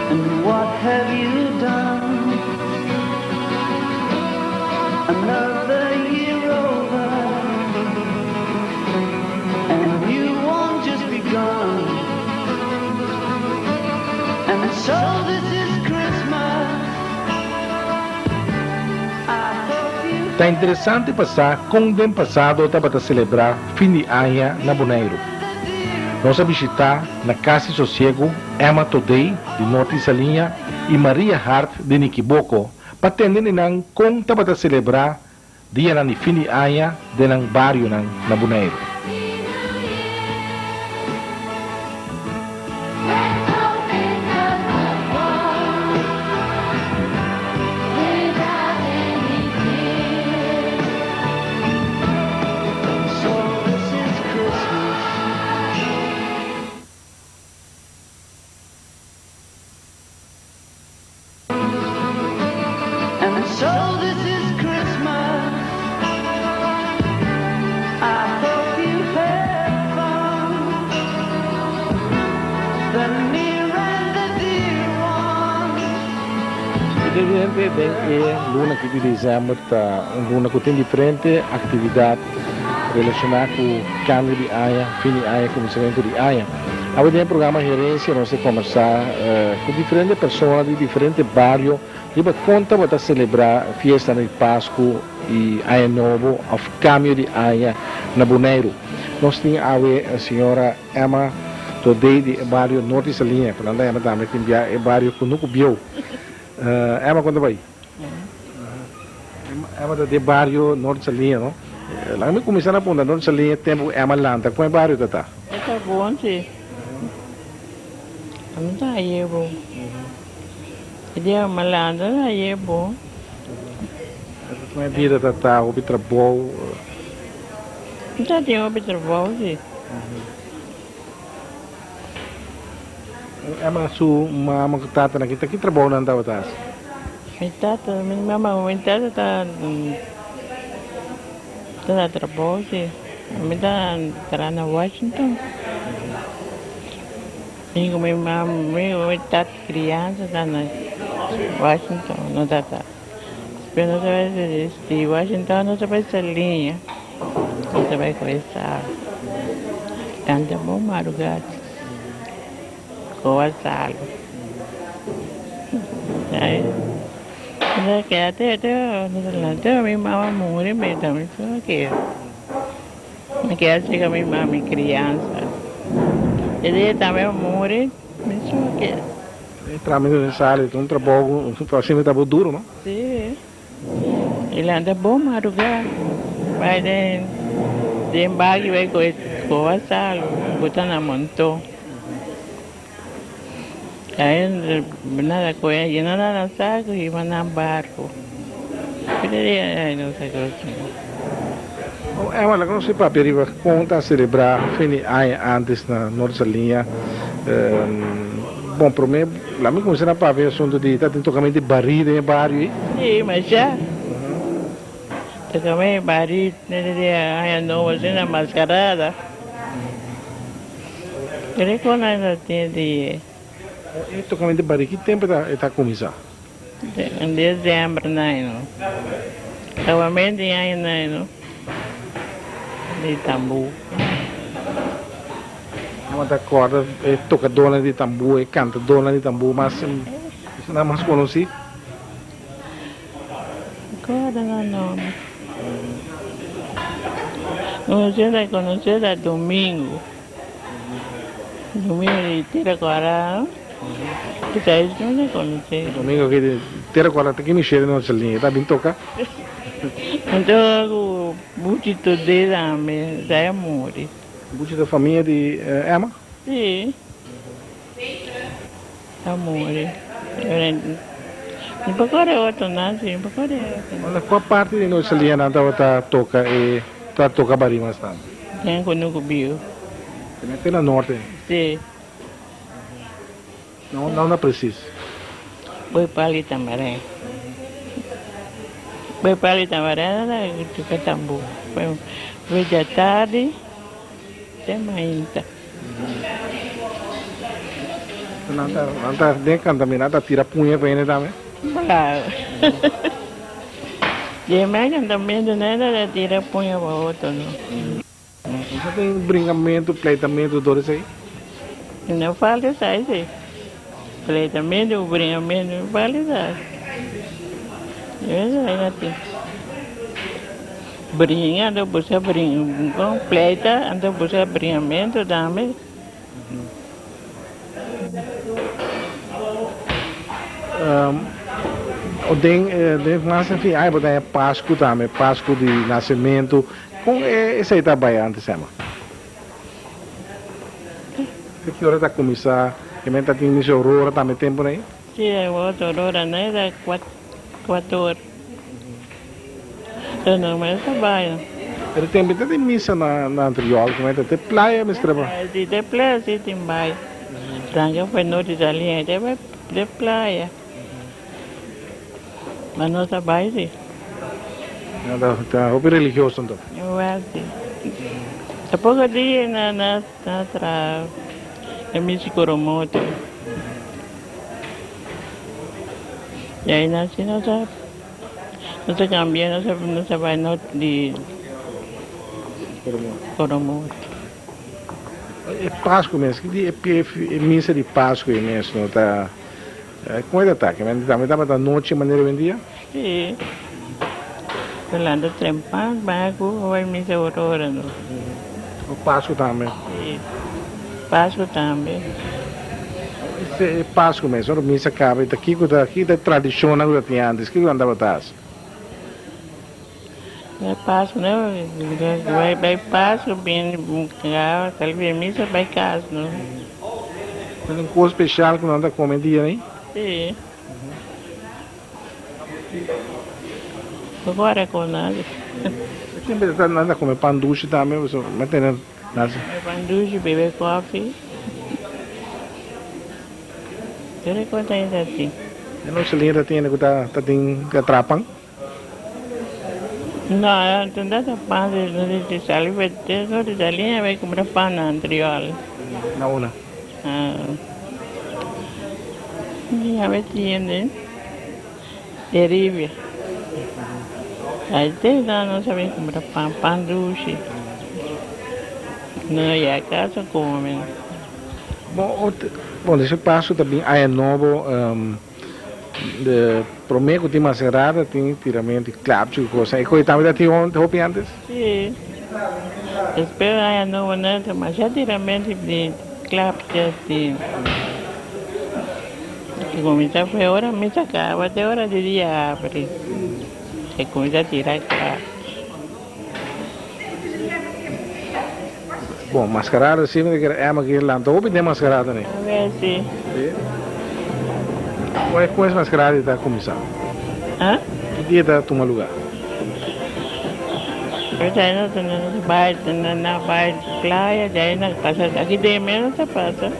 And what have you done? Another year over, and you won't just begun. And so this is Christmas. I hope you... Tá interessante passar com o passado para celebrar fim de ano na Bonaire. Nós visitar na Casa de Sossego Emma Todei, de Norte Salinha, e Maria Hart, de Niquiboco, para atender com para celebrar dia de fim de ano de bairro na Bonaire. So this is Christmas. I hope you've had fun. The near and the dear ones. Evidente, luna que de dezembro está luna que tem diferente atividade relacionada com o câmbio de área, fim de área, começamento de área. Há um programa de gerência, nós vamos conversar com diferentes pessoas de diferentes bairros e para conta para celebrar a festa de Páscoa e Ano Novo, o câmbio de área na Bonaire. Nós temos a senhora Emma Todei, de bairro Norte Salinha, falando da Emma também, que é bairro que nunca viu. Emma, quando vai? Emma Todei, bairro Norte Salinha, não? Lá me começaram a apontar, Norte Salinha, tempo Emma Lanta, qual é o bairro que está? Está bom, sim. Não está aí, bom. Dia malanda aí é bom. Como é a vida está o trabalho? Já tem o trabalho, sim. É uma tata na que trabalho não estava tá? Minha tata está na trabalho, sim. Minha está na Washington. E como minha tata criança está na Washington, não está. Mas não vai de Washington, não vai ser linha. Não vai começar. Tanto bom madrugada. Com a sala. Aí, que até minha mamãe morreu, mas também só que chega minha mamãe criança. Ele também morreu, mas só que entramos na sala, então trabalho, assim está duro, não? sim. Ele anda bom madrugada. Vai de embarque, vai com a sala, botar na montão. Aí, nada com ele, nada na saco e vai na barco. Aí, não sei o que. É, mas não sei para perigo, conta celebrar fim de ano antes na nossa linha. Bom, para mim, lá me começaram a ver o assunto de tocamento de barriga em bairro. Sim, mas já. Tocamento de barriga, Ano Novo, assim, na mascarada. Ele quando ainda tinha de... E tocamento de barriga, que tempo está começando? Em dezembro, não. Acabamento de ano, não. De tambu. Uma da corda, tocadora de tambu, e cantadora de tambu, mas não é mais conhecido? Corda não. Não sei conhecer é domingo. Domingo de tira corda, que já isso não sei conhecer. Domingo que tira corda, tem que mexer na nossa linha, está bem tocar? Então, o buchito dele já é morre. Buchi da família de Emma? Sim. Amore. Não pode outro, não, sim, não pode outro. Olha, qual parte de nossa linha não está toca e está toca barima está? Tem que nunca viu. Tem pela norte. Sim. Não precisa. Foi para ali também. Foi para ali também, toca tambu. Foi de tarde, até manhã. Nanta dentro também, nanta tira punha para ele também. Bravo. De manhã também não era tirar punha para outro, não. Você tem brincamento, pleitamento, tudo isso aí? Não fala isso aí. Pleitamento, brincamento, não fala isso aí. Eu sei assim. Brinca, anda buscar brinco. Completa, anda buscar brincamento também. Den mas enfim, aí botar Páscoa também, Páscoa de nascimento. Com esse aí trabalha antes, sama. Que hora está a começar? Que mente tem início aurora também tempo aí? Sim, é outra hora, né? Era 4 horas. Eu não mais trabalho. Ele tem muita de missa na anterior, como é que tem praia, mas trabalha. Se tem praia, se tem bairro. Tranca foi noite da linha, tem praia. Mas não trabalho, sim. Tá roupa religioso então. Eu acho. Há pouco dia na Misi Coromoto. E aí nasci, não se cambia, não se vai no de Coromoto. É Páscoa mesmo, que é missa de Páscoa mesmo, tá? Como é que tá? Que também tá da noite maneira vendia? Sim. Falando trempando, bago, vai missa aurora, não. O Páscoa também. Sim. Páscoa também. Esse é Páscoa mesmo, a missa acaba, aqui da tradição que tinha antes, que andava atrás. É Páscoa, não? Vai Páscoa, bem, aquela missa vai casa, não? Mas um coisa especial que não anda comendo dia, né? Sim. Agora com nada. Sempre anda comendo pão doce também, mas tem nada. Panduji, beber coffee. Eu não conto ainda assim. Eu não sei se ainda tem que tem atrapam. Não, não dá para fazer, não tem saliva, não tem linha, vai comprar pão na anterior. Na una. E a ver se né? Terrível. Aí não sabe comprar pão doce. Não, e a casa come. Bom, esse passo também é novo. Prometo que tem macerada, tem tiramento, clapcho, coisa. E coisa também tem roupa antes? Sim. Espero que não nada, mas já tiramento de clapcho, assim. E começar foi hora, me sacava, até hora de dia abre. E começar a tirar clapcho. Bom, mascarada sim, é uma que lá não tem mascarada, né? A ver se. Qual é a mascarada que está começando? Hã? Que dia está tomando lugar? Eu já não vai na praia, já não passa. Aqui de menos se passa.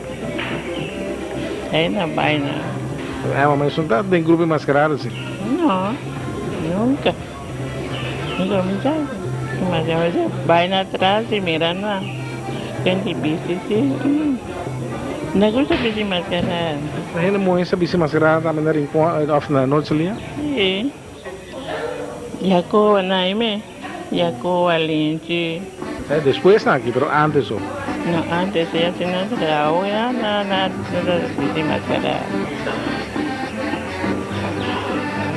Aí não vai, não. Mas não tem grupo mascarado, sim? Não, nunca. Nunca me sabe. Mas eu vai na atrás e mira na. Tem bici, sim. Não gosta de mascarada. Ainda muito essa bici mascarada também na noite ali? Sim. Yakoa naime. Yakoa linche. Depois não aqui, mas antes só. No, antes ya se nos grabó ya na bici mascarada.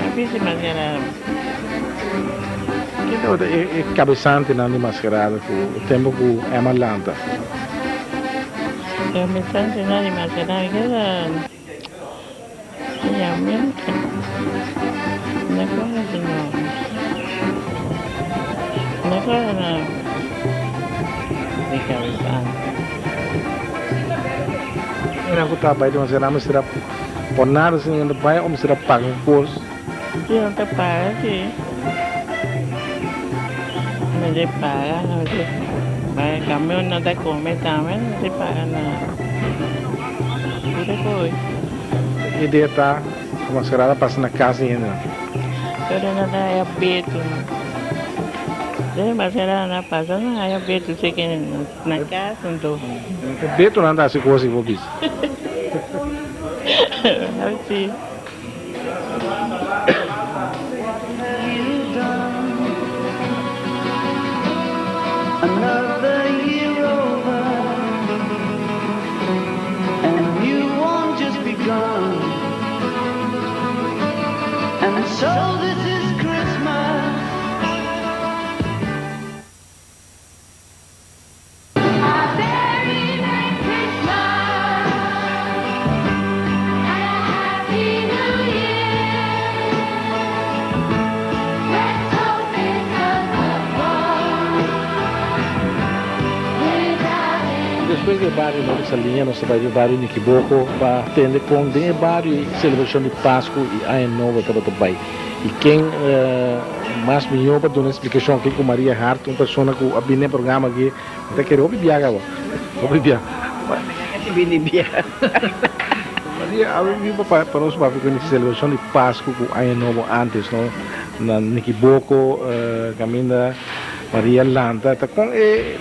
Na bici mascarada. Então, é cabeçante na mascarada, o tempo que é malanta. Eu me sinto na de mascarada que era realmente não coisa não coisa não de cabeçante. Eu estava bem de mascarada, mas será por nada assim, ainda vai ou será pago um curso? Se não te paga, sim. Não te paga, não te vai caminhão não te come também, não te paga nada. Tudo coisa. A ideia está, a mascarada passa na casa ainda. Tudo nada é aberto. Sim, mas era na casa, não, aí eu vejo você que na casa, não tô. Beto não anda assim com você, vou dizer. Assim. Another year over, and you won't just begun. And so this is Christmas. A very Merry Christmas and a Happy New Year. Let's hope it doesn't fall without any. Depois do barrio nessa linha, nós vai do barrio Niquiboco para atender com o barrio e celebração de Páscoa e Ano Novo para o pai. E quem mais melhor para dar uma explicação aqui com Maria Hart, uma pessoa que abriu o programa aqui, até que eu viajar agora. Eu viajar. Maria, eu vim para nós para fazer a celebração de Páscoa com Ano Novo antes, não? Na Niquiboco, caminha Maria Lanta, tá com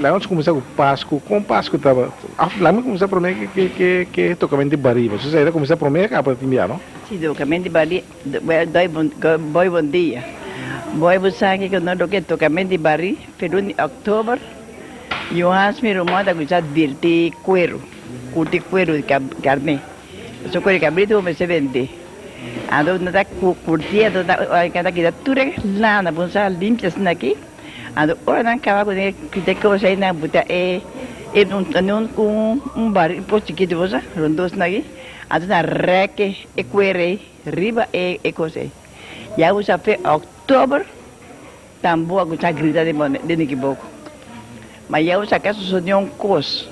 lá onde começou com Páscoa estava, lá me começou a prometer que tocamento de bariba, você ainda começou a prometer que para enviar, não? Sim, tocamento de bari, bom dia. Bom sabe que nós tocamento de bari, pero em outubro, eu acho que meu da coisa de cuero, curti cuero de carne. Só cuero de cabrito me se vende. Ando nada curtia, cada que tudo lá na bolsa limpa assim aqui. Ando ora não acaba com que coisa aí na buta um barril chiquito você, rondos aqui. Ando na reque e cuero riba e coisa. Já usa fe outubro, também a coisa grita de Niquiboco. Mas já usa caso sonhou cos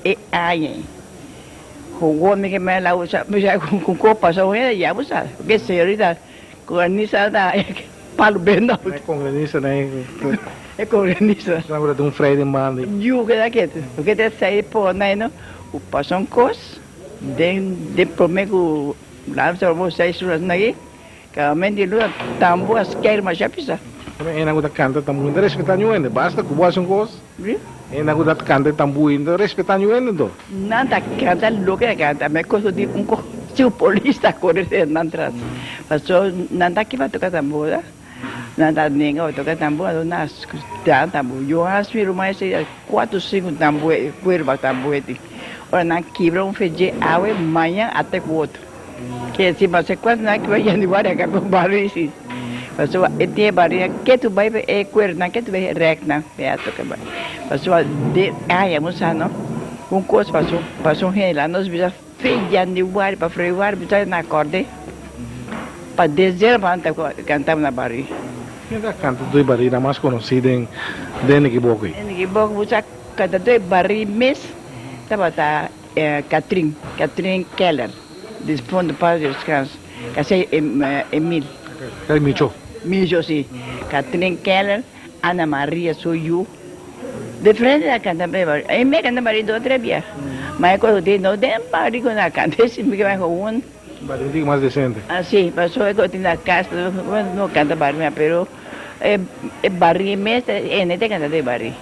e aí. O homem que me lá usa, me já com copa só ele já usa, porque senhorita com a nisa da palo bendo. É congrenista, né? É congrenista. Agora de Friday Monday. Eu que daqui, porque te sai por aí não, o passam cos, de prometo lá só vocês suas aí, que a mente lua tambo as quer mais já pisa. Também ainda canta também, ainda respeitar ainda, basta que boas um cos. Ainda canta também, ainda respeitar ainda. Nada canta louca canta, me coisa de se o polícia correr na atrás. Passou nada que vai tocar tambor, nada ninguém vai tocar tambor, nas tambor. Eu acho que mais 4, 5 tambor, cuerva tambor. Ora na quebra feijão água amanhã até o outro. Que se você quando na que vai embora com barulho. Passou ete barulho que tu vai é cuerna que tu vai recna, é tocar. Passou de ai não? Com coisa passou lá nós visa feijão de guarda para frear, visa na acorde. Para dizer para cantar na barulho. Ainda canta dois barris mais conhecidos em Niquiboco. Em Niquiboco visa cada dois barris mês. Estava Catherine Keller, do Fundo para os Descansos, que é Emil. É Micho. Micho, sim. Catherine Keller, Ana Maria, sou eu. De frente da canta bem, eu me canta marido outra vez. Mas quando eu não tem marido na canta, esse me vai com um. Barris mais decente. Assim, passou eu tenho na casa, não canta barris, mas é barris mesmo, é nem tem canta de barris.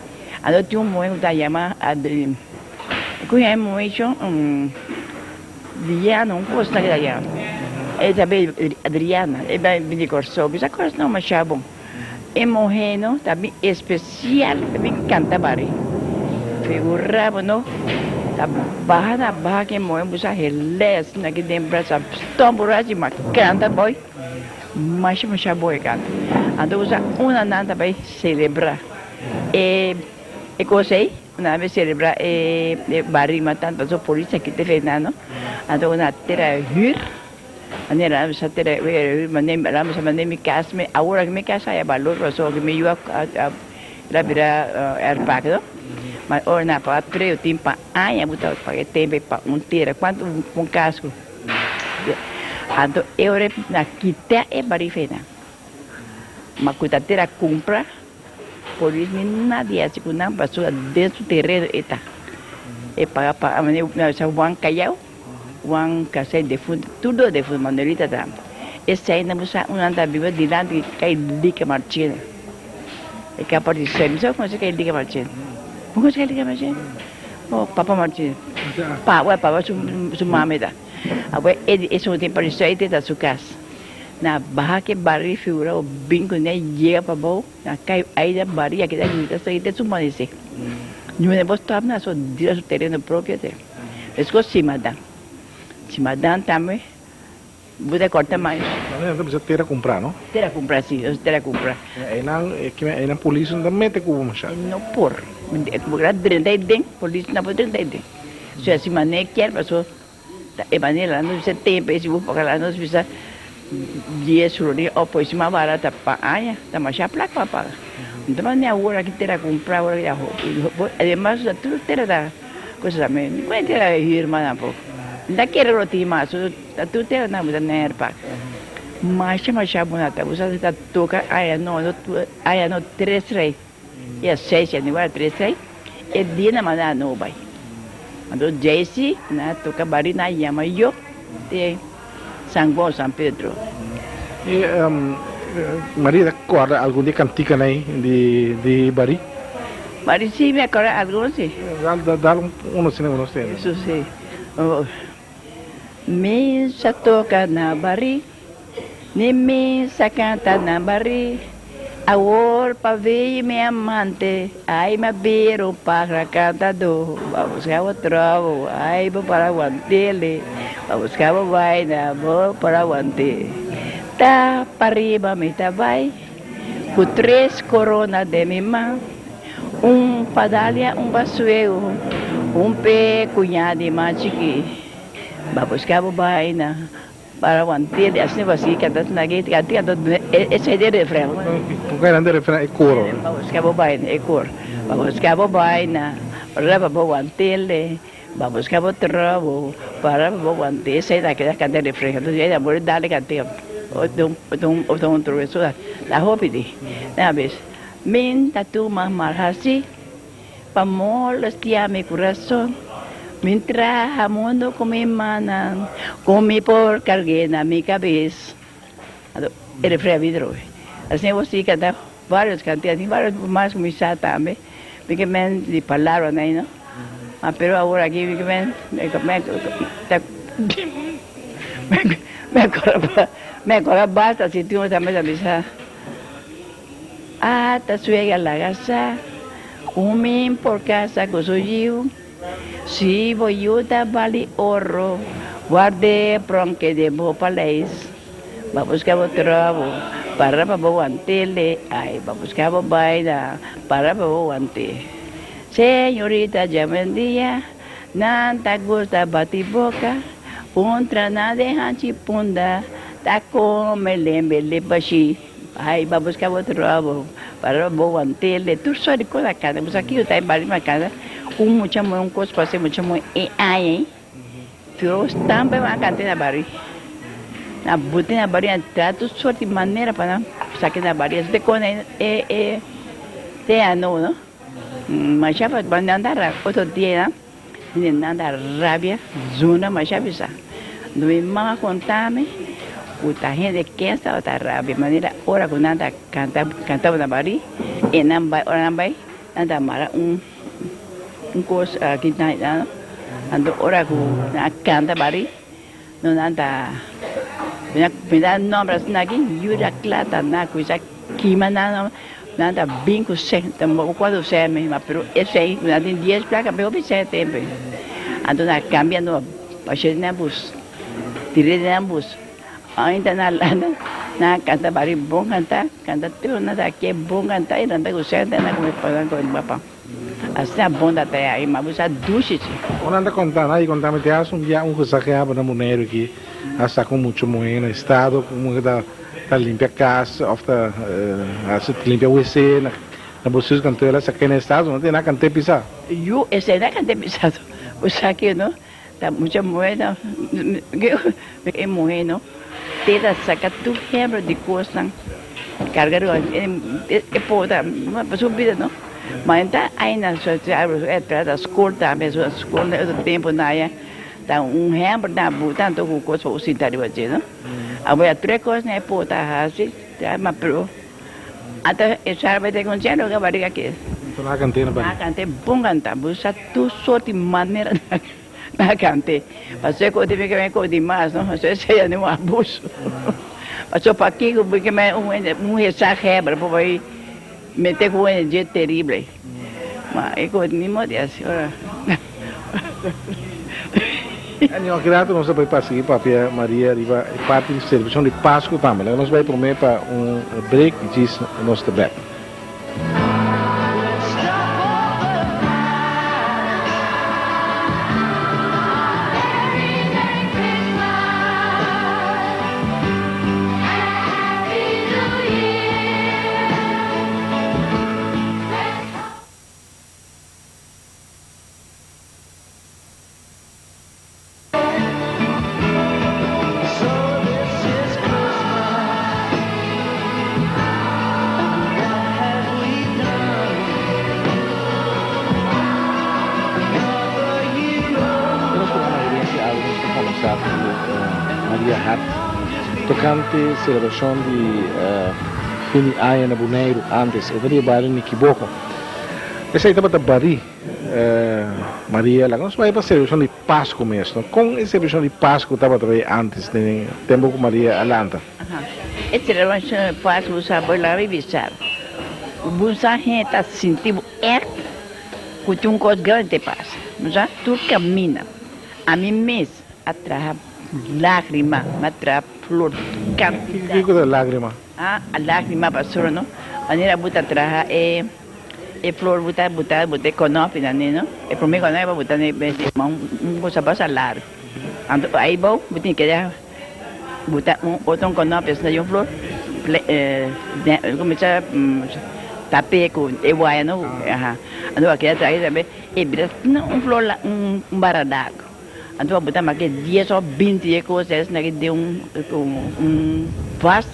Então tinha momento que chama Adriano. Conhece muito Diana, um posto na Diana. É também Adriana, é bem de corso, mas a corso não é chabon. É morrendo, também especial, também canta bari. Figura, não? Tá barra na barra que morre, mas a relés, na que tem braço, tomboragem, mas canta boy. Mas não chabon canta. Então usa uma nada para celebrar. É coisa aí? Na vez celebrar barri matando para a polícia que te fez nada, então na terra hur, maneira a terra maneira me casa, agora que me casa é valor para só que me iua a virar erpado, mas ora na para três tempo aí a botar para tempo para terra quanto casco, então eu na quita é barri feita, mas quando terra compra por isso nadie assim que não passou dentro do terreno eta e para a maneira uang caiu uang casei de fundo tudo de fundo maneirita tam esse aí não usa anda viva de lá que cai dica marchina E que a partir de sempre, só consegue ele liga Martin. Não consegue liga Martin? Oh, Papa Martin. Papa, su mami da. Agora, esse tem para isso aí da sua casa. Na barra que barri figura o bingo né chega para bom, na cai aí da barriga que dá muito isso aí tem su mani se. Não é botar na sua dire su terreno próprio te. Esco cimadan também. Bude corta mais. Não precisa ter a comprar, não? Ter a comprar sim, ter a comprar. Aí na polícia não mete como machado. Não por. Como grad 30 den, polícia não pode 30 den. Se assim mané quer passou. É maneira não se tem esse vou para lá não se precisa. Dia sururi o pois mais barata para aia, tá mais a placa para. Então nem agora que ter a comprar agora já. Además tudo ter da coisa também. Não é ter a irmã não pouco. Daquele roti mais, tu ter na muda nerpa. Mas chama chabonata, você está toca aia no 3 rei. E a 6 agora 3 rei. E dia na mana no vai. Ando Jesse na toca barina yama yo de San Pedro. E Maria recorda algum dia cantica aí de Bari? Bari sim, me acorda algo sim. Dá um cinema nós temos. Isso sim. Misa toca na Bari, ni misa canta na Bari. Agora para ver minha amante, ai me viro para cantador, vou buscar o trovo, ai vou para o antele, vou buscar o vaina, vou para o ante. Tá para arriba me tá vai, com 3 coronas de minha mão, padalha, basuego, pé cunhado de machiqui, vou buscar o vaina. Para manter assim você que está na guia que esse é de refrão. Porque era de refrão é coro. Vamos que vou bem é cor. Vamos que vou bem na para vou manter vamos que vou travo para vou manter esse daquela que de refrão. Então já vou dar que tem o troço da hobby. Na vez min tatu marhasi para molestar meu coração. Mientras amundo con mi mano, con mi por cargué na mi cabeza. Era fría vidro. Así vos sí cantaba varios cantantes, varios más misa también. Porque me di palabras ahí, ¿no? Pero ahora aquí, me acuerdo basta si tú también la misa. Te suega la casa, un por casa con su yo. Si voyuta vale oro, guarde pronque de bo palais. Vamos que trovo, para bo antele, ay, vamos que baila, para bo ante. Señorita, ya vendía, nanta gusta batiboca, puntra na de hanchipunda, ta come lembe bashi. Ay, vamos que trovo, para bo antele, tu só de coisa cada, mas aqui eu tá em barima cada. Mucha muy un cos pase mucha muy ai pero também vai cantar na bari na buti na bari trato sorte maneira para saque na bari de con te ano no mas já para andar outro dia né andar rabia zona mas já bisa no me mama contame o ta gente que essa ta rabia maneira ora com nada cantava na bari e não vai anda mara coisa aqui na ando ora com na canta bari não anda me dá nome assim aqui Yura Clata na coisa que mana nada bem com se também quando se me mas pero esse aí não tem 10 placas pero bem se tempo ando na cambiando para na bus tirei na bus ainda na canta bari bom canta tudo nada aqui é bom cantar e anda com se na como para com o papá. Assim a bunda até aí, mas você duche. Quando anda contando aí, contando te acho dia coisa que para mulher aqui, está com muito moeda no estado, como da limpia casa, ofta limpia WC, na bolsa canto ela aqui no estado, não tem nada cante pisar. Eu esse não cante pisado. Você aqui não, tá muita moeda, é moeda, não. Tenta sacar tu lembra de coisa, carregar é poda, mas subida não. Mas então ainda é para as cortas, mesmo as cortas do tempo na área, tá lembro da buta, então com coisa o cintar de você, não? Agora 3 coisas é poda assim, mas pro Até essa vai ter que lo que barriga aqui. Então lá cantei na Na barriga. cante bom cantar, busa tu sorte maneira na cante. Passei com o time que vem com demais, não? Passei sem nenhum abuso. Passou para aqui porque um ressá quebra, para vai meter com energia terrível. Mas é com nenhuma dessas, ora. Andiamo creato non sapoi passare Papia Maria arriva parte di servizio di Pasqua Pamela. Non vai per me per un break di il nostro back. Maria Hart, tocante celebração de fim de ano na Bonaire antes, eu teria baile no Kiboko. Essa aí estava da Bari, Maria, lá nós vai para a celebração de Páscoa mesmo. Com a celebração de Páscoa estava também antes, tem tempo com Maria Alanta. Essa celebração de Páscoa, o sabor lá vai visar. O bom gente está sentindo que tem coisa grande passa. Mas já tudo caminha. A mim mesmo, atrás lágrima, atrás flor, Que é da lágrima? a lágrima passou, não? A nera buta atrás é flor buta conofre, não? É para mim quando é para botar coisa passa largo. Aí bom, buta que já botar outro conofre, se não flor, começa tapé com ewaia, não? Ando aqui atrás também, não flor lá, baradago. Então, a botar mais 10 ou 20 coisas, né, que deu vaso,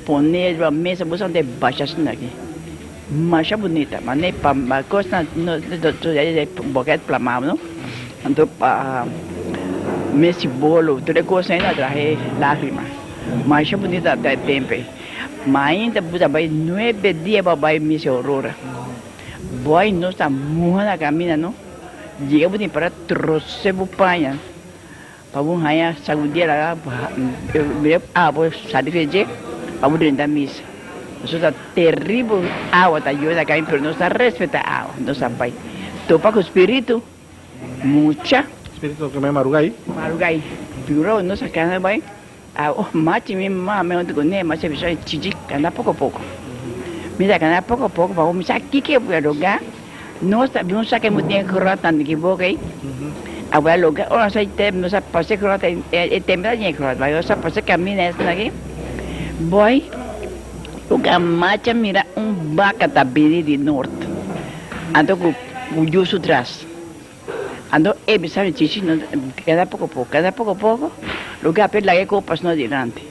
poner a mesa, você de baixa assim aqui. Mas é bonita, mas nem para coisa, não, boquete para mal, não? Então, para messe bolo, toda coisa ainda traz lágrimas. Mas é bonita até tempo. Mas ainda você vai 9 dias para vai messe aurora. Vai não está morrendo a caminho, não? Jika pun para terus sebupanya, pabu hanya sagudia lah, bila apa sadi kerja, pabu denda mis. Sudah terrível agua ta ayuda kami, pero no se respeta agua, no sampai. Topa com espírito, mucha. Espírito que me marugai? Marugai, piro no sacana vai. Mati mi mama onde gone, mas se bicho chichi cana pouco a pouco. Mira cana pouco a pouco, pabu misa kike lugar. Não sabe muito bem que rota anda aqui boca aí. Agora logo, ora sai tempo, não sabe passar que rota é tempo da gente rota, vai só passar caminho essa aqui. Boy, lugar macha mira vaca da biri de norte. Ando com o justo atrás. Ando sabe chichi, cada pouco a pouco, lugar perto lá que copas no adiante.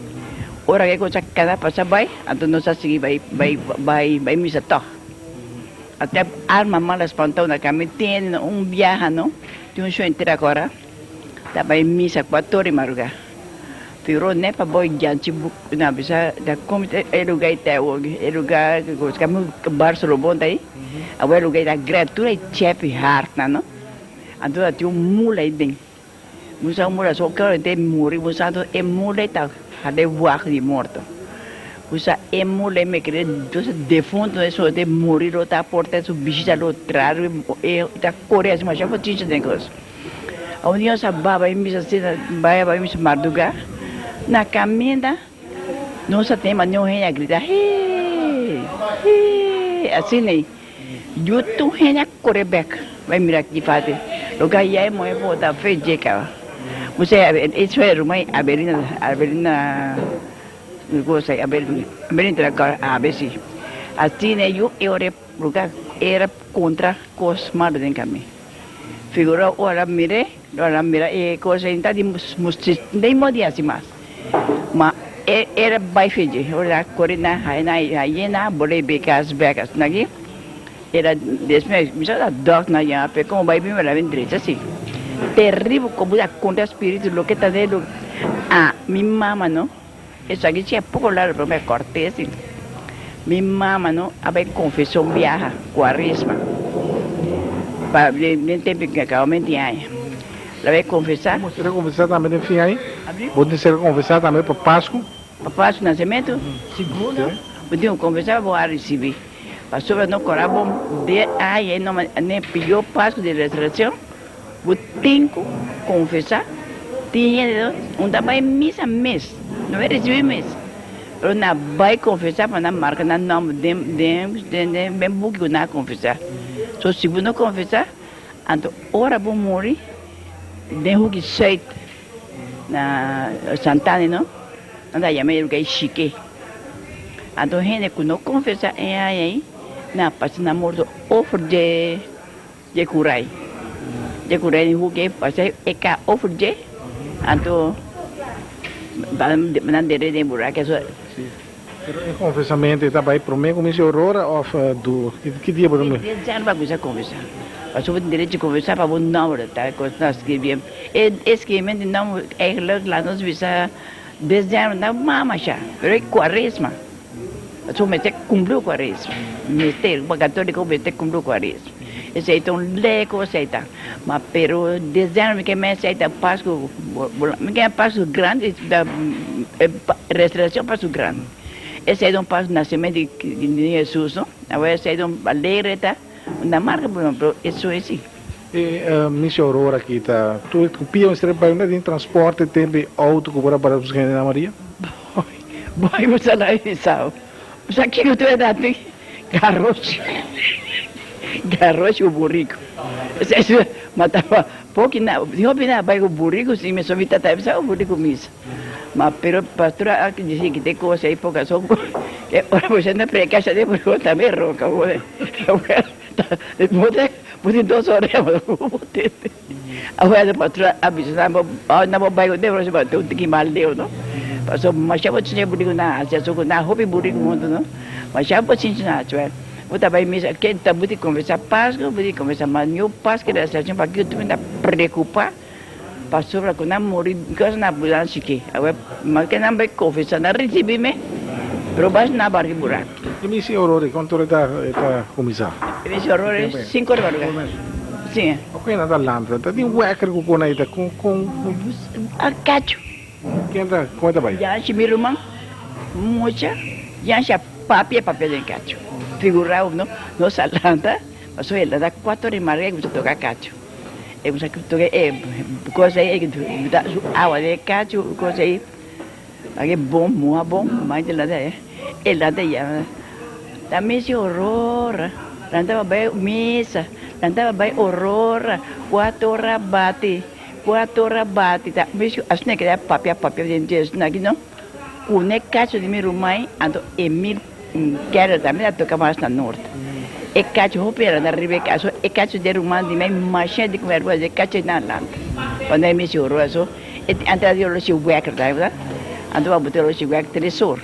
Ora que coisa cada passa vai, ando não sabe seguir vai misa to. Até alma mala espantou na cama, tem viaje, não? Tem show inteiro agora. Estava em missa 4 horas madrugada. Virou nem para boi janti na bisa da comité lugar até hoje, lugar que como Barcelona daí. Agora lugar da gratuita e chef hard, não? Então tinha mula aí dentro. Musa mula só que tem muri, musa é mula tá,ade voar de morto. Usa emule me cree entonces defunto eso de morir otra porta su visita lo traer ta coreas mas já foi tinha de coisa. A união sa baba em misa cena vai misa marduga na caminha não sa tem mas não é grita assim nem jutu hena corebec vai mirar que faz lugar aí moi vou da feje cá você isso é rumai aberina coisa aberina agora abesi assim né eu era contra coisas malas em caminho figura ora mira e coisa ainda de nem modia assim mas era vai feje ora corina aí boleh bekas nagi era desme bisa dog na ya pe como vai bem lá dentro assim terrível como da contra espírito lo que está dentro mi mamá no eso aquí sí es poco largo pero me corté así Minha mama não, a vai confessou viaja, quaresma. Para nem tempo que realmente aí. Ela vai confessar. Você vai conversar também no fim aí? Abrir? Você vai conversar também para Páscoa? Papai do nascimento, segundo, podiam conversar, vou receber. Pastor, não corava de aí, não nem pediu passo de restauração, vou ter que confessar. Tinha um trabalho missa mês, não vai receber mês. Eu não vai confessar para não marcar não nome de bem pouco não confessar. Só se não confessar, então ora vou morrer, de o que sei na Santana não, anda chamei o que é chique. Então gente que não confessa é aí, na passa na morto offer de curai o que passa é cá offer de, então não deve de buraco só. Em confessamento também para mim como se aurora ou do que dia para mim? Já não vai começar a conversar. Mas eu direito de conversar para o número, tá? Quando nós escrevemos, escrevemos não é lá nós visa dezembro não mama já, é quaresma. Eu me cumpriu quaresma, me o católico me cumpriu quaresma. Esse é um leco aceita, mas pero dezembro que me aceita Páscoa, me quer Páscoa grande da restauração Páscoa grande. Esse é um passo nascimento de Jesus, não? Agora esse é um alegre, tá? Na marca, por exemplo, isso é assim. E Miss Aurora aqui tá, tu copia um estrepa de transporte tem auto que para buscar na Maria? Boy, você lá e sabe. Você aqui que tu é dado, garrote. Garrote o burrico. Esse matava pouco na, eu opina vai o burrico se me sovita tá, sabe o burrico missa. Mas pero pastora aqui dizia que tem coisa aí pouca só que ora você não precacha de burrico também roca, olha. Pode 2 horas, agora a pastora avisa na bairro de você vai ter que mal deu, não? Passou mas já vou te burrico na Ásia, só na roupa burrico muito, não? Mas já vou te ensinar, tchau. Vou também me que tá muito conversar Páscoa, muito conversar mas eu Páscoa da estação para que eu também tá preocupar. Passou para quando morri, coisa na ambulância que, agora mas que não vai confessar, não recebi me, probas na barra buraco. E Miss Aurora quanto está começar? Esse horror é 5 horas. Sim. Ok, nada lantra, tá tem wecker com aí tá com A cacho. quem tá como tá vai? Já se me irmão, mocha, já se papel de cacho. Figurar no salanta, mas foi lá da 4 horas mais que você toca cacho. Eu sei que toca coisa aí que dá água de cacho, coisa aí. Aqui bom, mas lá é. Ela já também se aurora, andava bem missa, andava bem aurora, 4 horas bate, tá? Mas assim que é papel de Deus, aqui não? O necacho de meu mãe, ando Emil quero também tocar mais na norte. E cacho roupeira na Ribeca, so e cacho de rumã de mãe machê de comer coisa, cacho na landa. Quando é me choro, so e anta de lo se wecker, tá? Ando a botar lo se wecker 3 horas.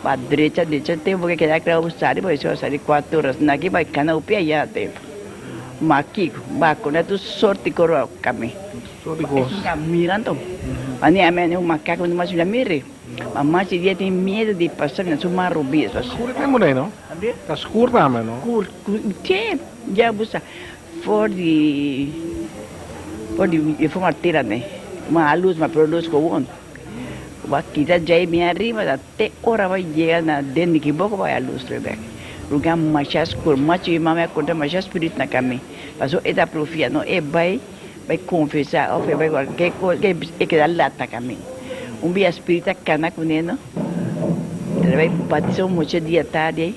Para direita, tem que quedar claro, sabe, pois só sabe 4 horas, aqui vai cana o pé já tempo. Maquico, baco, né, tu sorte coro caminho. Sorte coro. Mirando. Ani a mim um macaco não mais já mire. Mas dia tem medo de passar na sua rubia. Escuro tem mulher não? Tá escuro também não? Tem, já busa. For de formar tira né. Uma luz, uma produz com o kita jai me arriba até hora vai chegar na dentro que pouco vai a luz também. Lugar machas cor, machi mama conta machas spirit na caminho. Passou eta profia não é vai confessar, ou vai que dá lá na caminho. Dia espírita cana com ele, ele vai batizar muito dia tarde,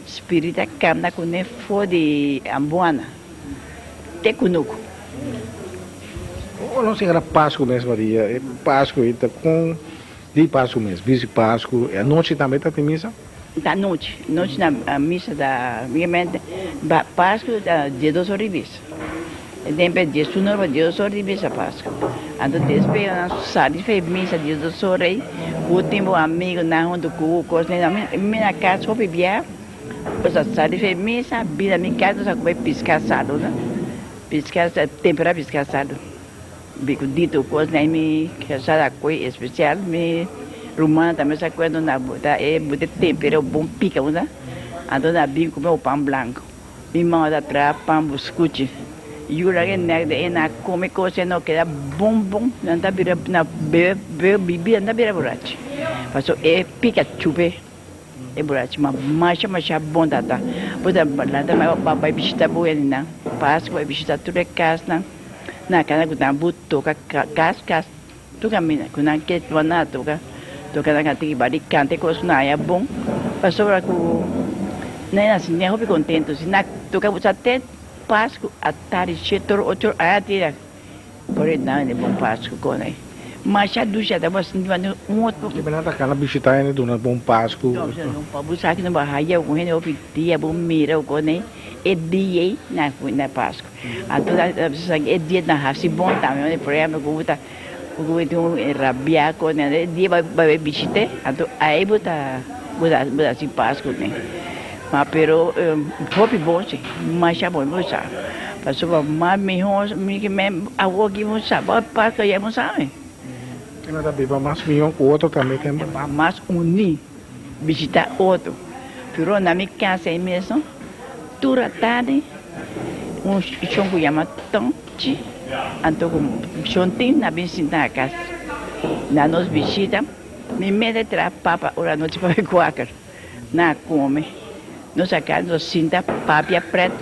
espírita cana com ele foi de Ambuana, te conosco. Ou não será Páscoa mesmo, Maria? É Páscoa, está com de Páscoa mesmo, vice Páscoa. A noite também está tem missa? Da noite na missa da minha mente, Páscoa dia 2 horas. Depois dia 19 dia 2 horas a Páscoa. Então depois sabe fez missa dia 2 horas. O tempo amigo na onde com coisa na minha casa só bebia. Pois sabe fez missa, vida minha casa só vai piscar sado, né? Piscar tempera piscar sado. Bico dito coisa nem me que essa coisa especial me Romana também se quando na bota é bota tempero bom pica, usa. Ando na bim comer o pão branco. Mi mãe da tra pão buscute. E o que é na come coisa não queda bom, não tá vira na bebida não vira borracha. Passou é pica chupe. É borracha, mas bom data. Bota lá também vai visitar boa na. Páscoa vai visitar tudo casa na casa que tá buto casa tu caminha com na que tu na toca na cati bari cante coisa na é bom. Passou para com nem assim nem eu fico contente se na toca você até Páscoa a tarde cheio outro a tira por aí não é bom Páscoa com aí mas já ducha da você não outro que benata kana visitar ele do na bom Páscoa não pode buscar aqui no barraia com ele ouvir dia bom mira com ele é dia na Páscoa a toda é dia na raça bom também por exemplo com outra o rabia com ele dia vai visitar aí bota assim Páscoa né mas pero hopi bom sim mas já bom moça passou mas melhor que me agora que moça Páscoa já moça ela da beba mais milhão com outro também tem mais unir visitar outro pero na minha casa é mesmo toda tarde chão que chama tonte então com chontinho na visita a casa na nos visita me mete tra papa ora noite para coacar na come nos acá nos cinta papia preto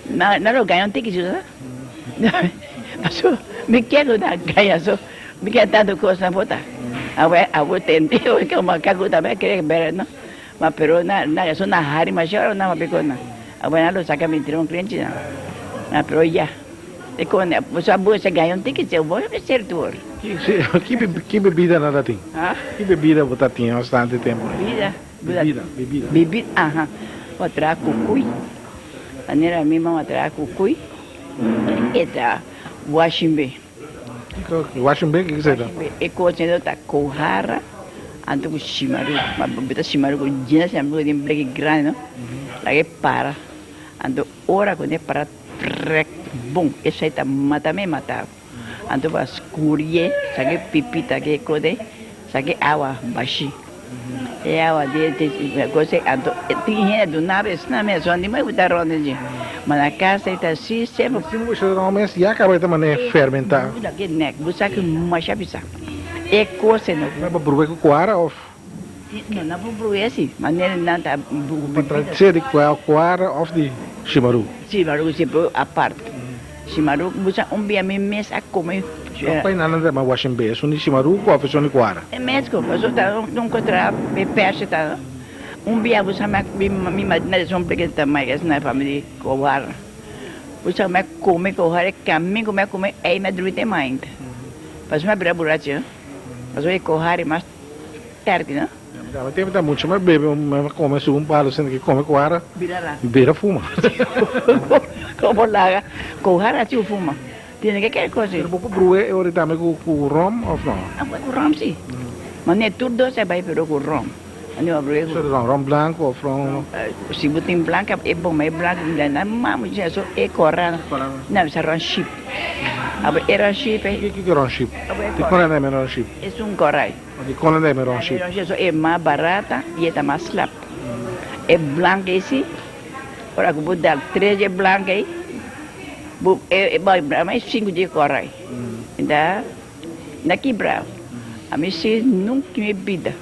na lo ganham tem que usar passou me quero na ganha só me quer tanto coisa botar agora tentei que uma cago também querer ver não mas pero na só na hari mas já não me pegou não agora não saca me tirou cliente não mas pero já e quando você boa se ganham tem que ser bom é certo que bebida nada tem ah que bebida botar tinha bastante tempo bebida aha outra cucuy maneira mesma outra cucuy eta washimbe eu acho bem que você dá e cozinha da cojarra ando com chimaru mas bebida chimaru com gina sempre de break grande não lá que para ando ora com para bom esse aí tá mata ando vai escurir sabe pipita que code sabe água baixi é água de coisa ando tinha do nave na mesa onde mais botar onde mas na casa está assim sempre se você não mas já acaba de maneira fermentar que nek busca que mais bisa é coisa não mas para com coara ou não vou assim maneira não tá para ser de coara ou de chimaru sempre a parte chimaru busca dia mês a comer pai nada de mais washing base só chimaru ou a só coara é mesmo mas não encontrar peixe tá dia busca me madrinha são porque também é na família coara busca me comer coara caminho comer aí me durante mais mas me abrir buraco mas o coara mais tarde não tem muita muito mas bebe come um palo sendo que come coara vira fuma como lá coara tio fuma tem que quer coisa eu vou bruer eu também com rom ou não com rom sim mas nem tudo se vai pero com rom não bruer rom branco ou from se botem branca é bom mas branco ainda não já só é coara não se rom chip era chip que rom chip de quando é menor chip é corai de quando é menor chip é mais barata e é mais slap é branca esse ora que vou dar 3 é branca aí é mais 5 de corai ainda daqui bravo a mim se nunca me bebida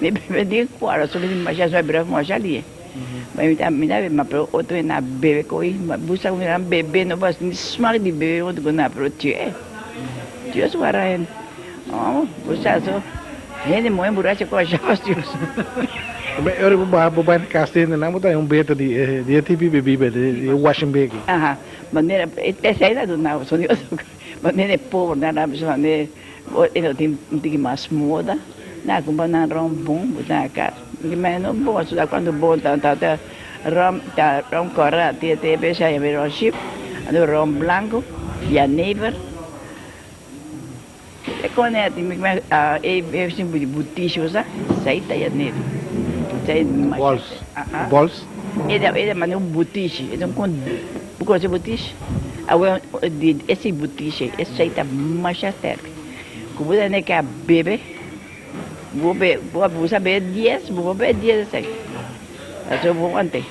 me bebida coara só me já só bravo mas já ali mas me dá mas para outro na bebe coi mas busca um bebê não vai smart de bebê outro na pro tio só era oh busca só ele muito buraco com a chave eu vou para castelo não botar beta de tipo bebida de washing bag aha maneira é saída do não só maneira pobre na pessoa né ele tem mais moda na compra na rom bom botar cá mas não bom só quando bom tá rom cora te beija e rom chip rom branco e a neighbor e quando é sempre de boutique usa saída e a neighbor bols ele maneira boutique então quando você boutique agora esse boutique esse saída mais certo como é que a bebê vou saber 10, vou ver 10 assim. Eso vou antes.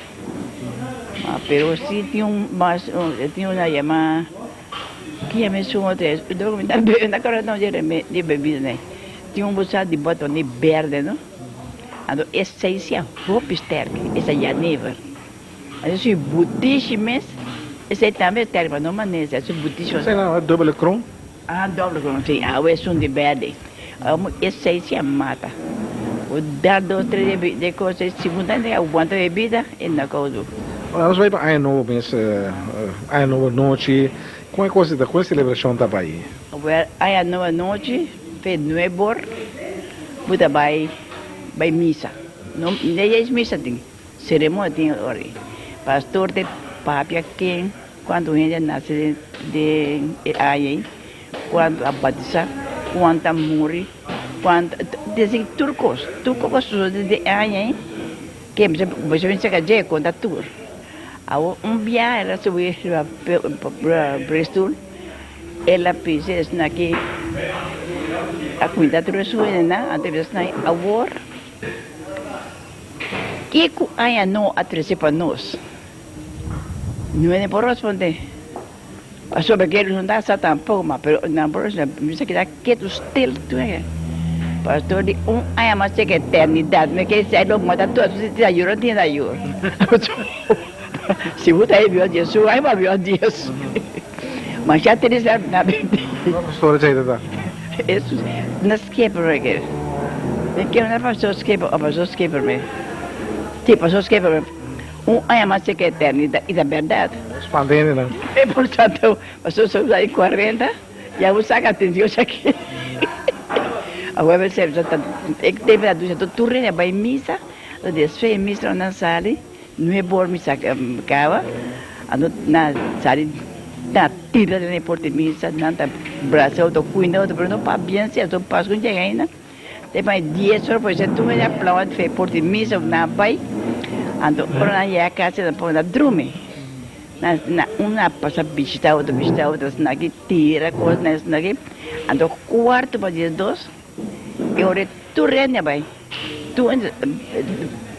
Pero sí tiene una llamada, que ya me sumo de una cosa no de bebida, né? Tinha bocado de botão de verde, não? Então, esse aí sim, roupa sterk, esse aí é never. Então, se butiche mesmo, esse aí também é sterk, mas não maneja, esse butiche. Sei lá, double chrome. Doble com sim, esse um de verde. Esse aí sim mata. O dar 2, 3 de coisas, segunda, né? Aguenta bebida, e na coisa. Nós vamos para Ano Novo, mas Ano Novo noite. Como é que a celebração está aí? Aí a nova noite, fez nuevor, buta vai missa. Não é missa tem, cerimônia tem hora. Pastor de papia quem quando a gente nasce de aí, quando a batizar, quando a morrer, quando dizem turcos de aí, que você vem chegar já quando a tur. Dia ela subiu para Bristol, ela fez aqui a cuidar do seu né, antes de agora que aí não atrese para nós, não é por responder. A sobre que não dá só tampouco, mas na próxima me sei que dá que tu still tu é. Pastor de aí a mais que eternidade, me que sai logo mata tudo, se ajuda tem ajuda. Se você aí viu Jesus, aí vai ver Deus. Mas já tem isso na Bíblia. Qual a história aí, tá? Isso, não esquece por aqui. Que não é pastor esquece, a pastor esquece por mim. Sim, pastor esquece por mim. Aí a mais que eternidade, e da verdade. Expandendo, né? E portanto, pastor só aí 40, já vou sacar atenção aqui. Agora você teve a dúvida, tu reina vai missa, o desfeio missa na sala. Não é bom me sacar, na sala, na tira de porta missa, na braço, eu cuidando, mas não para bem, se eu passo com ninguém ainda. Depois 10 horas, pois tu me aplaude, fez porta missa, na pai, então, para ir a casa, na drume. Uma passa visita, outra, na que tira, coisa, na que, então, quarto para 2, eu retorno, vai. Tu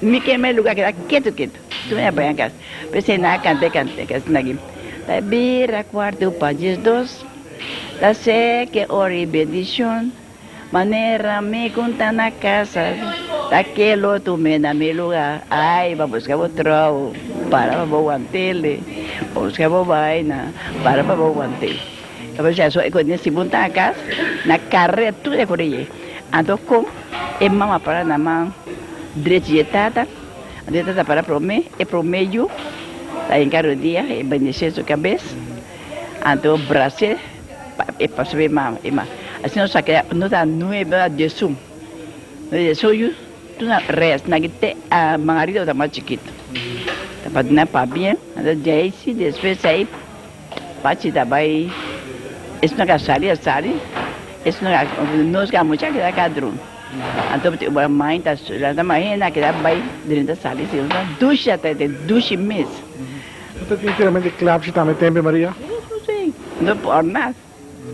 me queimei lugar que era quieto. Tu me vai em casa. Pensei na cante, nagi. Da bira quarto para 2. Da sé que ori bendição. Maneira me conta na casa. Daquele tu me na meu lugar. Ai, vamos buscar o trau. Para vou antele. Buscar o vaina. Para vou antele. Eu já sou nesse monta na casa. Na carreira tudo é por aí. Então como e mama para na mão direita para promer e promeio da encargo dia e bendizer sua cabeça então braço e passo bem mama assim não sabe não dá nueva de sum eu tu na res na que te a marido da mais chiquito para na papinha então já esse depois aí parte da vai isso na casali isso não nos gamos já que dá cadrão. Então, a mãe está a mãe que dá vai dentro da sala, se usa ducha até ducha mês. Você tem inteiramente claro que também tem, Maria? Sim, não por nada.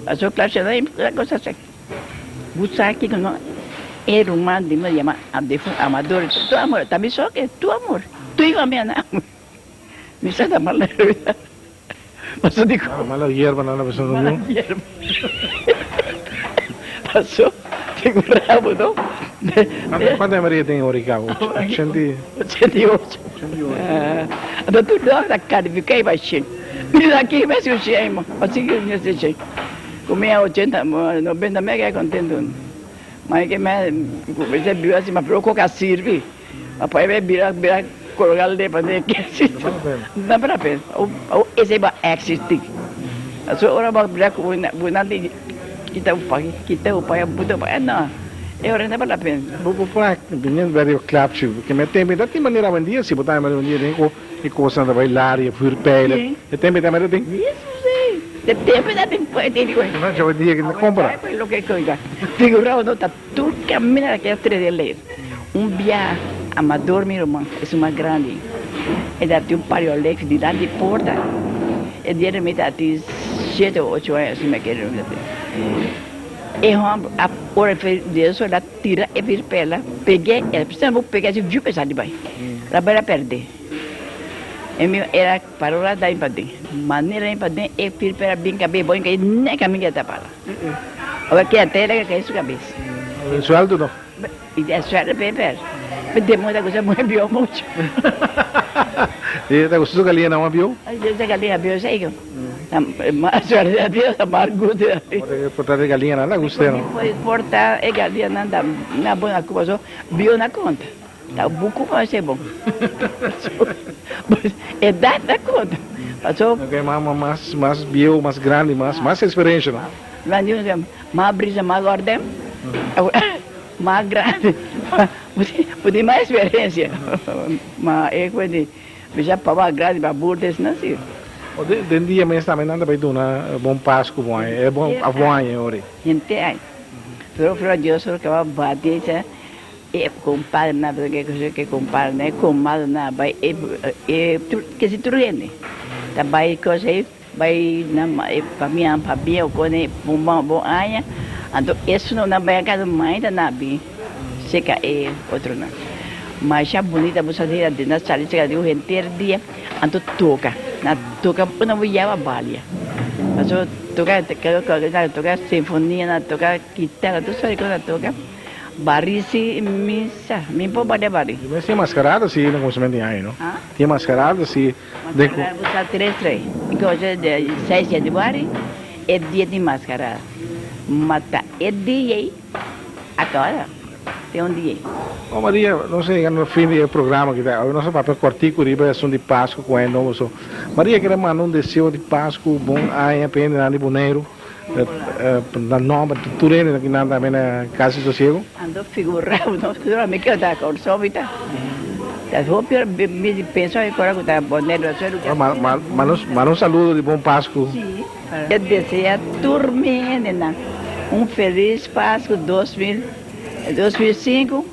A sua classe é coisa assim. Você aqui não é uma de me chama amador, tu amor, também só que tu amor, tu e a minha não. Me sai da mala. Mas eu digo, mala hierba na pessoa não. Passou. Tem rabo, não? Quanto é Maria tem oricão? 88. Então tu dá a cara, fiquei baixinho. E aqui vai ser o cheio, assim que eu não sei cheio. Comia 80, 90 mega é contento. Mas que você viu assim, mas procurou que sirve. Depois vai virar, colocar ali para ver que não vale a pena. Esse é existir. A sua hora vai virar com kita upaya buta upaya na orang tak berapa pen. Buku pula binyan dari club sih. Kami tempe tapi maneira bandia sih, botar maneira bandia nem ko ikosan da bailar e fur pele. E tempe também tem. Isso sim. De tempe da tem pode ter coisa. Não já bandia que não compra. É lo que coisa. Figurado não tá tudo caminha que é 3 de ler. Via amador meu irmão, é uma grande. E dá um pariolex de lá de porta. E diariamente até 7 ou 8 anos me quero. E a hora de isso, ela tira e vira para ela. Peguei, ela precisa vou pegar, viu pesar de baixo. Ela vai perder. Ela parou lá daí para dentro. Maneira para dentro, e vira para bem cabelo, bom, que nem caminho está para lá. Agora que até ela cai sua cabeça. O sueldo não? E a senhora bem perto. Mas tem muita coisa muito pior, muito. E tá gostando galinha não viu? Às vezes a galinha viu, sei que. A senhora já viu, a amargura. Pode portar de galinha não, gostei não. Pode portar, a galinha não dá, na boa culpa só, viu na conta. Tá, o buco vai ser bom. É dar na conta. Passou, Okay, mais bio, mais grande, mais experiência não? lá de mais brisa, mais ordem, mais grande, podia mais experiência. Mas é coisa de, já para mais grande, para burdes, não sei. De dia mesmo também nada vai do na bom Páscoa bom, é bom a boa ori. Gente aí. Pero Dios solo que va a batir, e compadre na que compadre, né? Comado na vai que se truene. Tá vai coisa aí, vai na para minha papia com bom aia. Então isso não vai casa mãe da nabi. Seca é outro não. Mas já bonita você ter de na sala chega de o inteiro dia, então toca. Na toca não vai levar balia. Mas toca sinfonia, na toca guitarra, tudo isso aí que toca. Barisi misa, me pode bater bari. Mas tem mascarada se não consome aí, não? Tem mascarada se Mascarada você três. Que hoje de 6 de bari é dia de mascarada. Mata é dia aí. Agora tem dia. Ô Maria, não sei, no fim do programa que tá, o nosso papel cortico riba é de Páscoa com novo so. Maria quer mandar desejo de Páscoa bom aí apenas na Liboneiro. Na nova turene aqui na minha casa de sossego. Ando figurado, não figura me que tá com sobita. Das roupas me penso agora que tá bonito Mas um saludo de bom Páscoa. Sim. Eu desejo a turma feliz Páscoa 2005,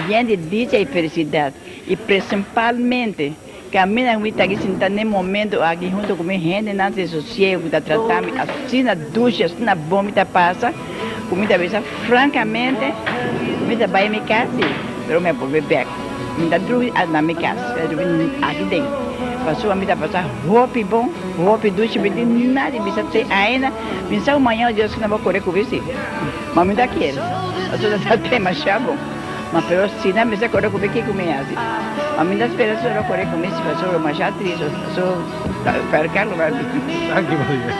lleno de dicha e felicidade. E principalmente caminha muito aqui sentado nesse momento aqui junto com minha gente, não se sossego, está tratando assim na ducha, assim na vômita passa, com muita vez, francamente, muita vai me casa, mas me vou beber, me dá tudo na minha casa, aqui dentro. Passou a me passar roupa bom, roupa ducha, me tem nada, me sabe ainda, me sabe amanhã, Deus que não vou correr com você, mas me dá aquele, eu só tenho mais chabo. Mas pero si na mesa corre comer que comer assim. A minha esperança era correr comer se passou uma já triste, só para Carlos vai. Aqui Maria.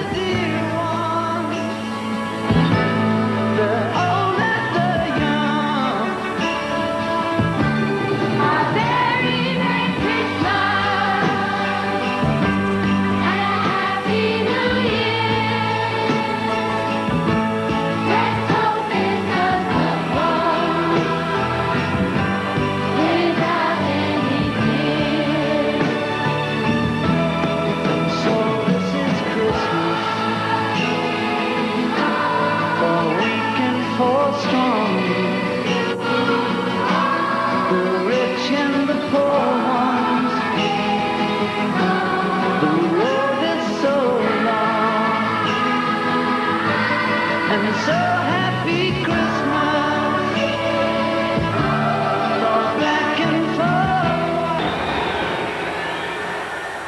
So